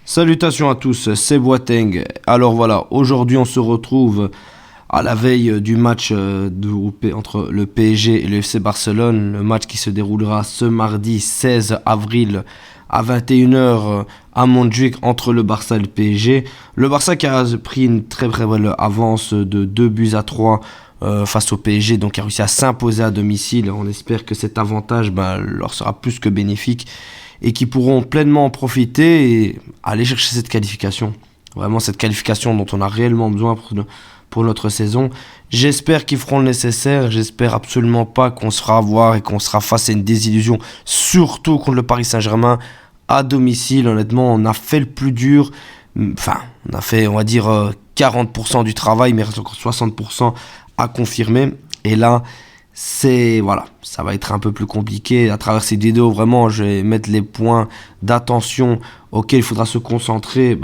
Salutations à tous, c'est Boateng. Alors voilà, aujourd'hui on se retrouve à la veille du match entre le PSG et le FC Barcelone. Le match qui se déroulera ce mardi 16 avril à 21h à Montjuic entre le Barça et le PSG. Le Barça qui a pris une très belle avance de 2-3 face au PSG, donc a réussi à s'imposer à domicile. On espère que cet avantage leur sera plus que bénéfique et qui pourront pleinement en profiter et aller chercher cette qualification. Vraiment cette qualification dont on a réellement besoin pour notre saison. J'espère qu'ils feront le nécessaire. J'espère absolument pas qu'on se fera avoir et qu'on sera face à une désillusion, surtout contre le Paris Saint-Germain à domicile. Honnêtement, on a fait le plus dur. Enfin, on a fait, on va dire, 40% du travail, mais il reste encore 60% à confirmer. Et là, voilà, ça va être un peu plus compliqué. À travers ces vidéos, vraiment, je vais mettre les points d'attention auxquels il faudra se concentrer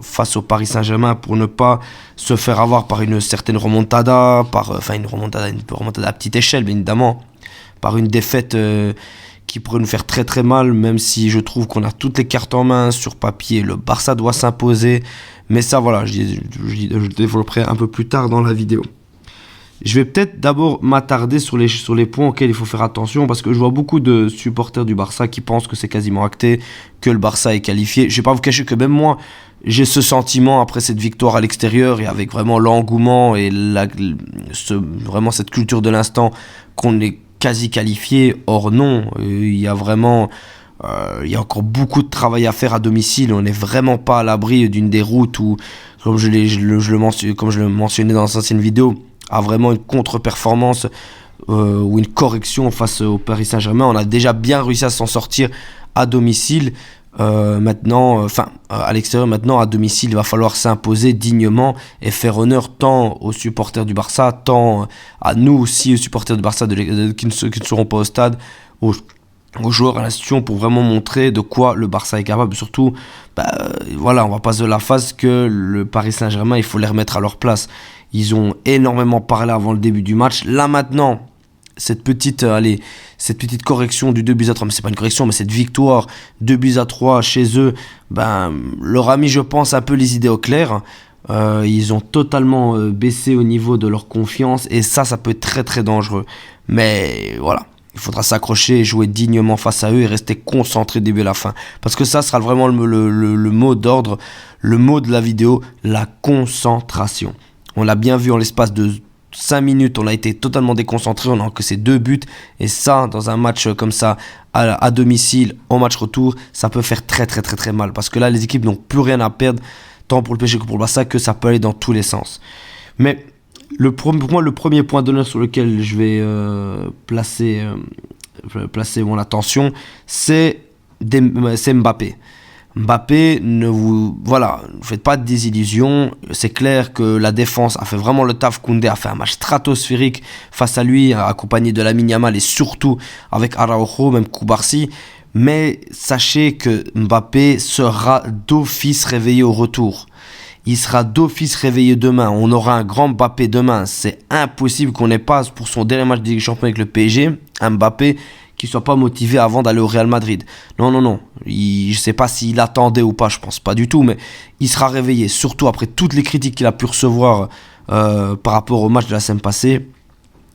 face au Paris Saint-Germain pour ne pas se faire avoir par une certaine remontada, une remontada à petite échelle, bien évidemment, par une défaite qui pourrait nous faire très très mal, même si je trouve qu'on a toutes les cartes en main sur papier. Le Barça doit s'imposer, mais ça, voilà, je développerai un peu plus tard dans la vidéo. Je vais peut-être d'abord m'attarder sur les points auxquels il faut faire attention, parce que je vois beaucoup de supporters du Barça qui pensent que c'est quasiment acté, que le Barça est qualifié. Je ne vais pas vous cacher que même moi, j'ai ce sentiment après cette victoire à l'extérieur et avec vraiment l'engouement et vraiment cette culture de l'instant qu'on est quasi qualifié. Or non, il y a encore beaucoup de travail à faire à domicile. On n'est vraiment pas à l'abri d'une déroute où, comme je le mentionnais dans l'ancienne vidéo, a vraiment une contre-performance ou une correction face au Paris Saint-Germain. On a déjà bien réussi à s'en sortir à domicile. À l'extérieur, maintenant, à domicile, il va falloir s'imposer dignement et faire honneur tant aux supporters du Barça, tant à nous aussi, aux supporters du Barça qui ne seront pas au stade, aux joueurs à l'institution, pour vraiment montrer de quoi le Barça est capable. Surtout, on va passer de la phase que le Paris Saint-Germain, il faut les remettre à leur place. Ils ont énormément parlé avant le début du match. Là maintenant, cette petite correction du 2-3, mais c'est pas une correction, mais cette victoire 2-3 chez eux, leur a mis, je pense, un peu les idées au clair. Ils ont totalement baissé au niveau de leur confiance et ça peut être très très dangereux. Mais voilà, il faudra s'accrocher et jouer dignement face à eux et rester concentré du début à la fin. Parce que ça sera vraiment le mot d'ordre, le mot de la vidéo, la concentration. On l'a bien vu en l'espace de 5 minutes, on a été totalement déconcentré, on n'a que ces 2 buts. Et ça, dans un match comme ça, à domicile, au match retour, ça peut faire très très très très mal. Parce que là, les équipes n'ont plus rien à perdre, tant pour le PSG que pour le Barça, que ça peut aller dans tous les sens. Mais pour moi, le premier point d'honneur sur lequel je vais placer mon attention, c'est Mbappé. Mbappé, ne faites pas de désillusions. C'est clair que la défense a fait vraiment le taf. Koundé a fait un match stratosphérique face à lui, accompagné de Lamine Yamal et surtout avec Araujo, même Koubarsi. Mais sachez que Mbappé sera d'office réveillé au retour. Il sera d'office réveillé demain. On aura un grand Mbappé demain. C'est impossible qu'on n'ait pas, pour son dernier match de Ligue des Champions avec le PSG, un Mbappé qui ne soit pas motivé avant d'aller au Real Madrid. Non. Je ne sais pas s'il attendait ou pas, je pense pas du tout, mais il sera réveillé. Surtout après toutes les critiques qu'il a pu recevoir par rapport au match de la semaine passée.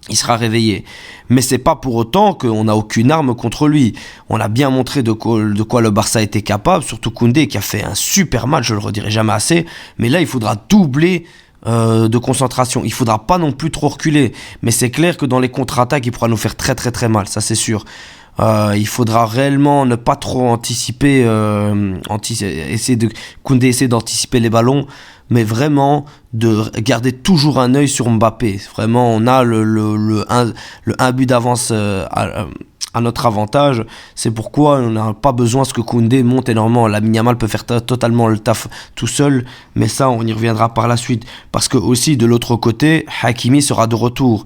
Il sera réveillé. Mais c'est pas pour autant qu'on n'a aucune arme contre lui. On a bien montré de quoi le Barça était capable, surtout Koundé qui a fait un super match, je le redirai jamais assez. Mais là, il faudra doubler de concentration. Il faudra pas non plus trop reculer. Mais c'est clair que dans les contre-attaques, il pourra nous faire très très très mal, ça c'est sûr. Il faudra réellement ne pas trop anticiper, Koundé essaie d'anticiper les ballons, mais vraiment de garder toujours un œil sur Mbappé. Vraiment, on a le 1 but d'avance à notre avantage. C'est pourquoi on n'a pas besoin que Koundé monte énormément. Lamine Yamal peut faire totalement le taf tout seul, mais ça, on y reviendra par la suite. Parce que aussi, de l'autre côté, Hakimi sera de retour.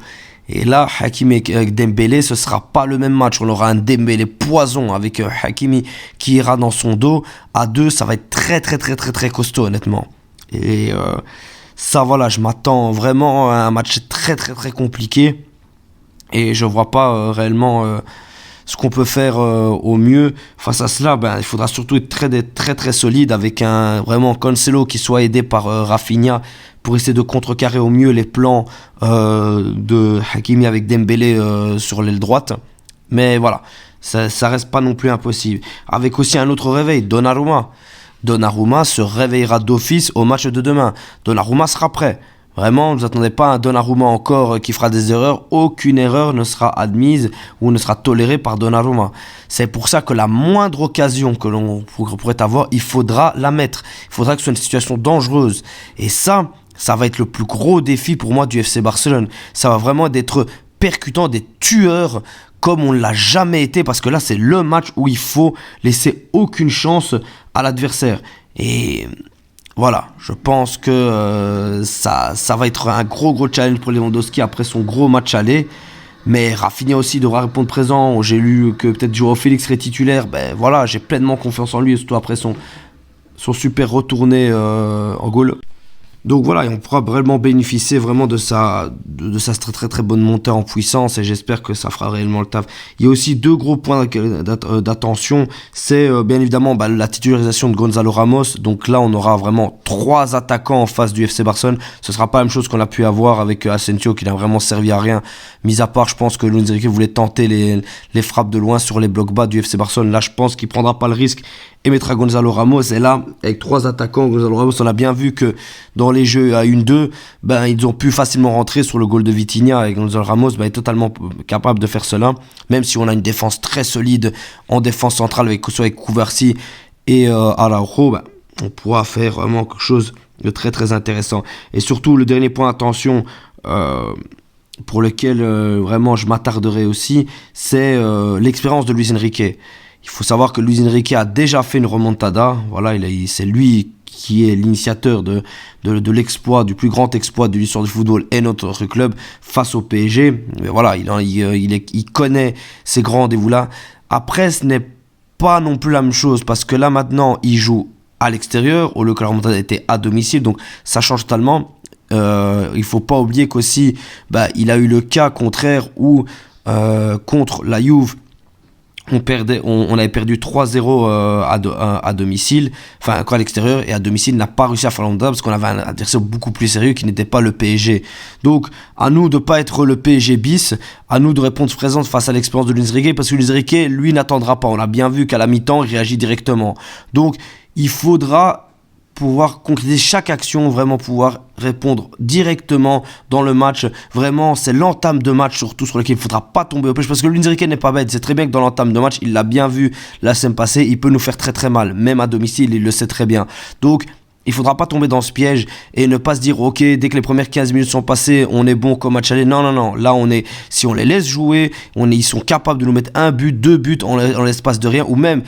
Et là, Hakimi avec Dembélé, ce sera pas le même match. On aura un Dembélé poison avec Hakimi qui ira dans son dos. À 2, ça va être très très très très très costaud, honnêtement. Et ça, voilà, je m'attends vraiment à un match très très très compliqué. Et je vois pas réellement ce qu'on peut faire au mieux face à cela, il faudra surtout être très très solide avec un vraiment Cancelo qui soit aidé par Rafinha pour essayer de contrecarrer au mieux les plans de Hakimi avec Dembélé sur l'aile droite. Mais voilà, ça reste pas non plus impossible. Avec aussi un autre réveil, Donnarumma. Donnarumma se réveillera d'office au match de demain. Donnarumma sera prêt. Vraiment, ne vous attendez pas à un Donnarumma encore qui fera des erreurs. Aucune erreur ne sera admise ou ne sera tolérée par Donnarumma. C'est pour ça que la moindre occasion que l'on pourrait avoir, il faudra la mettre. Il faudra que ce soit une situation dangereuse. Et ça va être le plus gros défi pour moi du FC Barcelone. Ça va vraiment d'être percutant, des tueurs comme on ne l'a jamais été, parce que là c'est le match où il faut laisser aucune chance à l'adversaire. Et voilà, je pense que ça va être un gros challenge pour Lewandowski après son gros match aller. Mais Rafinha aussi devra répondre présent. J'ai lu que peut-être Joao Félix serait titulaire. Voilà, j'ai pleinement confiance en lui, surtout après son super retourné en goal. Donc voilà, et on pourra vraiment bénéficier vraiment de sa très très bonne montée en puissance, et j'espère que ça fera réellement le taf. Il y a aussi deux gros points d'attention, c'est bien évidemment la titularisation de Gonzalo Ramos. Donc là on aura vraiment 3 attaquants en face du FC Barcelone. Ce sera pas la même chose qu'on a pu avoir avec Asensio qui n'a vraiment servi à rien, mis à part je pense que Luis Enrique voulait tenter les frappes de loin sur les blocs bas du FC Barcelone. Là je pense qu'il prendra pas le risque et mettra Gonzalo Ramos. Et là, avec 3 attaquants, Gonzalo Ramos, on a bien vu que dans les jeux à 1-2, ils ont pu facilement rentrer sur le goal de Vitinha. Et Gonzalo Ramos est totalement capable de faire cela, même si on a une défense très solide en défense centrale, avec Kouvarsi et Araujo, on pourra faire vraiment quelque chose de très très intéressant. Et surtout, le dernier point attention, pour lequel vraiment je m'attarderai aussi, c'est l'expérience de Luis Enrique. Il faut savoir que Luis Enrique a déjà fait une remontada. Voilà, c'est lui qui est l'initiateur de l'exploit, du plus grand exploit de l'histoire du football et notre club face au PSG. Mais voilà, il connaît ces grands rendez-vous-là. Après, ce n'est pas non plus la même chose parce que là maintenant, il joue à l'extérieur au lieu que la remontada était à domicile. Donc ça change totalement. Il faut pas oublier qu'aussi, il a eu le cas contraire où contre la Juve, on avait perdu 3-0 à domicile, enfin à l'extérieur, et à domicile n'a pas réussi à faire l'ondable parce qu'on avait un adversaire beaucoup plus sérieux qui n'était pas le PSG. Donc à nous de pas être le PSG bis, à nous de répondre présent face à l'expérience de Luis Enrique, parce que Luis Enrique lui n'attendra pas. On a bien vu qu'à la mi-temps il réagit directement. Donc il faudra pouvoir concrétiser chaque action, vraiment pouvoir répondre directement dans le match. Vraiment, c'est l'entame de match surtout sur lequel il ne faudra pas tomber au piège, parce que Luis Enrique n'est pas bête. C'est très bien que dans l'entame de match, il l'a bien vu la semaine passée, il peut nous faire très très mal, même à domicile, il le sait très bien. Donc il ne faudra pas tomber dans ce piège et ne pas se dire ok, dès que les premières 15 minutes sont passées, on est bon comme match aller. Non. Là, si on les laisse jouer, ils sont capables de nous mettre 1 but, 2 buts en l'espace de rien, ou même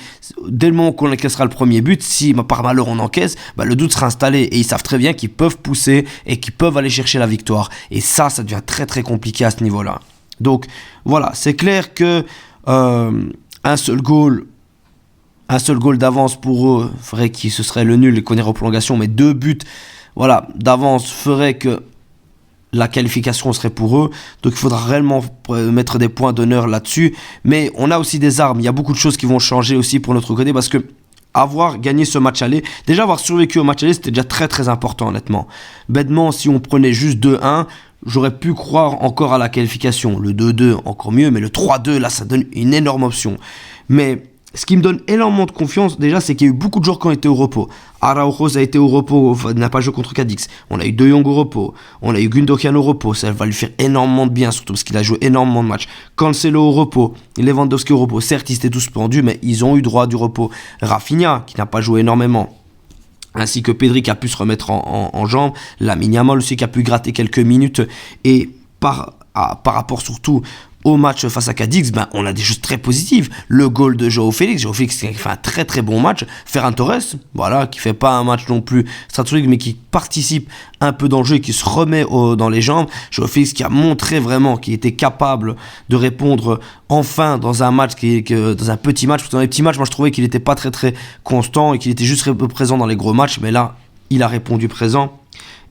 dès le moment qu'on encaissera le premier but, si par malheur on encaisse, le doute sera installé et ils savent très bien qu'ils peuvent pousser et qu'ils peuvent aller chercher la victoire. Et ça devient très très compliqué à ce niveau-là. Donc voilà, c'est clair que un seul goal d'avance pour eux ferait que ce serait le nul et qu'on irait en prolongation, mais 2 buts d'avance ferait que la qualification serait pour eux. Donc il faudra réellement mettre des points d'honneur là-dessus. Mais on a aussi des armes, il y a beaucoup de choses qui vont changer aussi pour notre côté, parce que avoir gagné ce match aller, déjà avoir survécu au match aller, c'était déjà très très important honnêtement. Bêtement, si on prenait juste 2-1, j'aurais pu croire encore à la qualification. Le 2-2 encore mieux, mais le 3-2 là ça donne une énorme option. Mais ce qui me donne énormément de confiance, déjà, c'est qu'il y a eu beaucoup de joueurs qui ont été au repos. Araujo a été au repos, n'a pas joué contre Cadix. On a eu De Jong au repos. On a eu Gundogan au repos. Ça va lui faire énormément de bien, surtout parce qu'il a joué énormément de matchs. Cancelo au repos. Lewandowski au repos. Certes, ils étaient tous pendus, mais ils ont eu droit du repos. Rafinha, qui n'a pas joué énormément, ainsi que Pedri, qui a pu se remettre en jambes. Lamine Yamal aussi, qui a pu gratter quelques minutes. Et par rapport surtout au match face à Cadix, on a des choses très positives. Le goal de Joao Félix qui fait un très très bon match. Ferran Torres, voilà, qui fait pas un match non plus stratégique, mais qui participe un peu dans le jeu et qui se remet dans les jambes. Joao Félix qui a montré vraiment qu'il était capable de répondre enfin dans un match dans un petit match. Parce que dans les petits matchs, moi je trouvais qu'il n'était pas très très constant et qu'il était juste présent dans les gros matchs, mais là il a répondu présent.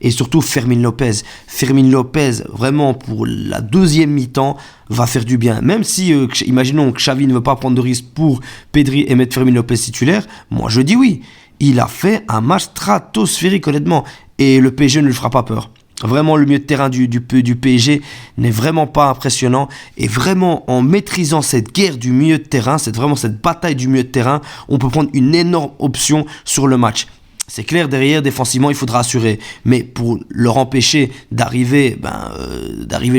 et surtout Fermín López. Fermín López, vraiment pour la deuxième mi-temps, va faire du bien. Même si, imaginons que Xavi ne veut pas prendre de risque pour Pedri et mettre Fermín López titulaire, moi je dis oui. Il a fait un match stratosphérique honnêtement, et le PSG ne lui fera pas peur. Vraiment, le milieu de terrain du PSG n'est vraiment pas impressionnant. Et vraiment, en maîtrisant cette guerre du milieu de terrain, cette bataille du milieu de terrain, on peut prendre une énorme option sur le match. C'est clair, derrière, défensivement, il faudra assurer. Mais pour leur empêcher d'arriver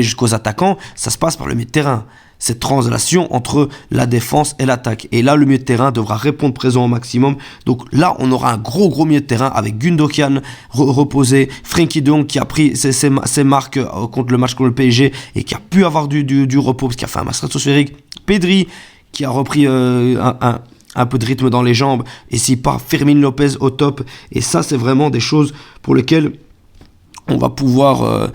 jusqu'aux attaquants, ça se passe par le milieu de terrain. Cette translation entre la défense et l'attaque. Et là, le milieu de terrain devra répondre présent au maximum. Donc là, on aura un gros milieu de terrain avec Gundogan reposé, Frenkie de Jong qui a pris ses marques contre le match contre le PSG et qui a pu avoir du repos parce qu'il a fait un match stratosphérique. Pedri qui a repris un peu de rythme dans les jambes, et si pas Fermín López au top. Et ça, c'est vraiment des choses pour lesquelles on va pouvoir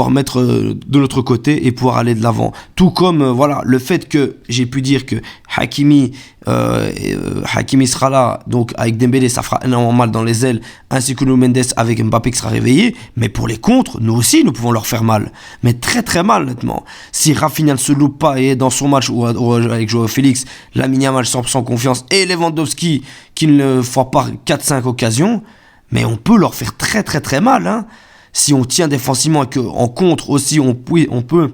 mettre de notre côté et pouvoir aller de l'avant. Tout comme le fait que j'ai pu dire que Hakimi sera là, donc avec Dembélé ça fera énormément mal dans les ailes, ainsi que Nuno Mendes avec Mbappé qui sera réveillé. Mais pour les contres, nous aussi nous pouvons leur faire mal, mais très très mal honnêtement. Si Rafinha ne se loupe pas et est dans son match ou avec Joao Félix, Lamine Yamal sans confiance et Lewandowski qui ne fera pas 4-5 occasions, mais on peut leur faire très très très mal, hein. Si on tient défensivement et qu'en contre aussi on peut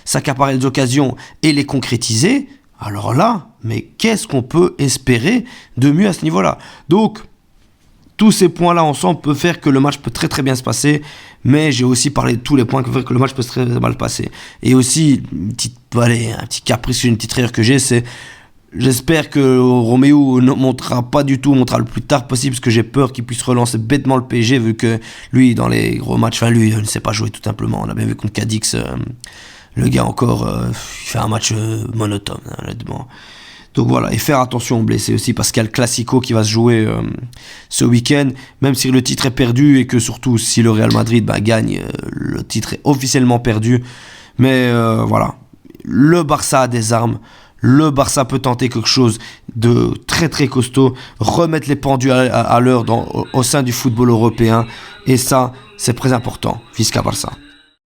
s'accaparer les occasions et les concrétiser, alors là, mais qu'est-ce qu'on peut espérer de mieux à ce niveau-là? Donc, tous ces points-là ensemble peuvent faire que le match peut très très bien se passer, mais j'ai aussi parlé de tous les points qui peuvent faire que le match peut très mal passer. Et aussi, un petit caprice, une petite erreur que j'ai, c'est j'espère que Roméo ne montera le plus tard possible, parce que j'ai peur qu'il puisse relancer bêtement le PSG, vu que lui, dans les gros matchs, lui, il ne sait pas jouer tout simplement. On a bien vu contre Cadix, le gars encore, il fait un match monotone, honnêtement. Donc voilà, et faire attention aux blessés aussi, parce qu'il y a le Classico qui va se jouer ce week-end, même si le titre est perdu, et que surtout, si le Real Madrid gagne, le titre est officiellement perdu. Mais voilà, le Barça a des armes. Le Barça peut tenter quelque chose de très très costaud, remettre les pendules à l'heure au sein du football européen, et ça c'est très important. Visca Barça.